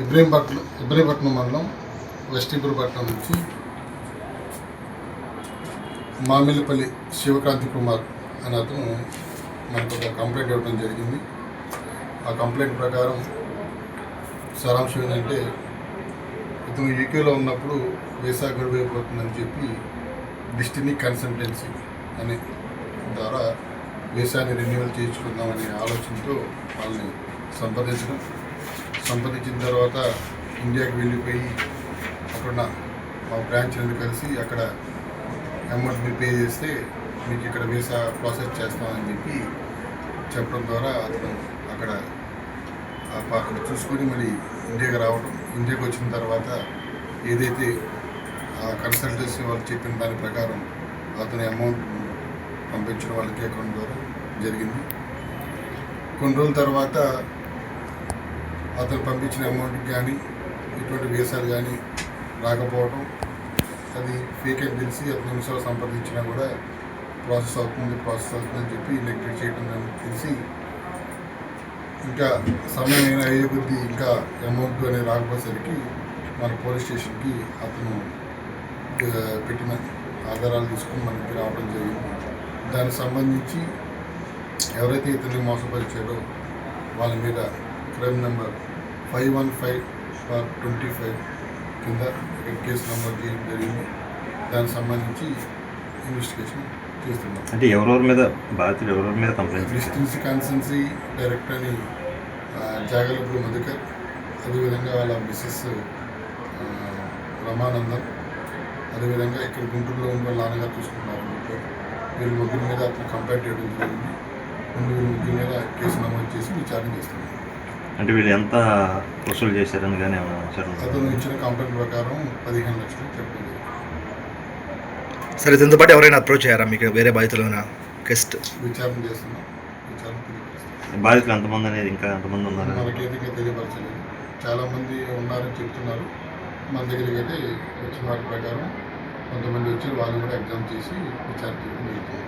ఇబ్రహీంపట్నం మండలం వెస్ట్ ఇబ్రహీంపట్నం నుంచి మామిలిపల్లి శివకాంతి కుమార్ అనే అతను మనకు ఒక కంప్లైంట్ ఇవ్వడం జరిగింది. ఆ కంప్లైంట్ ప్రకారం సారాంశం ఏంటంటే, ఇతను యూకేలో ఉన్నప్పుడు వీసా గడువు అయిపోతుందని చెప్పి డిస్టినీ కన్సల్టెన్సీ అనే ద్వారా వీసాని రెన్యువల్ చేయించుకుందామనే ఆలోచనతో వాళ్ళని సంప్రదించిన తర్వాత ఇండియాకి వెళ్ళిపోయి అక్కడ మా బ్రాంచ్ నుండి కలిసి అక్కడ అమౌంట్ మీరు పే చేస్తే మీకు ఇక్కడ వీసా ప్రాసెస్ చేస్తామని చెప్పడం ద్వారా అతను అక్కడ చూసుకొని మళ్ళీ ఇండియాకి రావడం. ఇండియాకి వచ్చిన తర్వాత ఏదైతే ఆ కన్సల్టెన్సీ వాళ్ళు చెప్పిన దాని ప్రకారం అతని అమౌంట్ పంపించడం వాళ్ళకి అకౌంట్ ద్వారా జరిగింది. కొన్ని రోజుల తర్వాత అతను పంపించిన అమౌంట్కి కానీ ఇటువంటి వీసాలు కానీ రాకపోవడం, అది ఫేక్ అని తెలిసి అతని నిమిషాలు సంప్రదించినా కూడా ప్రాసెస్ అవుతుందని చెప్పి నెగ్లెక్ట్ చేయడం తెలిసి ఇంకా సమయం అయినా అయ్యే కొద్దీ ఇంకా అమౌంట్ అనేది రాకపోయేసరికి మన పోలీస్ స్టేషన్కి అతను పెట్టిన ఆధారాలు తీసుకుని మన దగ్గర రావడం జరిగింది. దానికి సంబంధించి ఎవరైతే ఇతన్ని మోసపరిచారో వాళ్ళ మీద క్రైమ్ నెంబర్ 515/25 కింద కేసు నమోదు చేయడం జరిగింది. దానికి సంబంధించి ఇన్వెస్టిగేషన్ చేస్తున్నాం. అంటే ఎవరెవరి మీద కంప్లైంట్? డిస్టెన్స్ కన్సల్టెన్సీ డైరెక్టర్ అని జాగలపూడి మధుకర్, అదేవిధంగా వాళ్ళ మిస్సెస్ రమానందన్, అదేవిధంగా ఇక్కడ గుంటూరులో ఉన్న వాళ్ళ నాన్నగారు చూసుకున్నారు. వీళ్ళ ముగ్గురి మీద అతను కంప్లైంట్ చేయడం జరిగింది. వీళ్ళ ముగ్గురి మీద కేసు నమోదు చేసి విచారణ చేస్తున్నాం. అంటే వీళ్ళు ఎంత వసూలు చేశారని కానీ అతను ఇచ్చిన కంప్లైంట్ ప్రకారం 15 లక్షలు చెప్పడం జరిగింది. సరే, దీంతో పాటు ఎవరైనా అప్రోచ్ అయ్యారా మీకు? వేరే బాధితులైనా గెస్ట్ విచారణ చేస్తున్నాం. బాధితులు ఎంతమంది అనేది ఇంకా ఎంతమంది ఉన్నారు మనకైతే ఇంకా తెలియపరచలేదు. చాలామంది ఉన్నారని చెప్తున్నారు. మన దగ్గరికి అయితే వచ్చిన వాటి ప్రకారం కొంతమంది వచ్చి వాళ్ళు కూడా ఎగ్జామ్ చేసి విచారణ చేయడం జరుగుతుంది.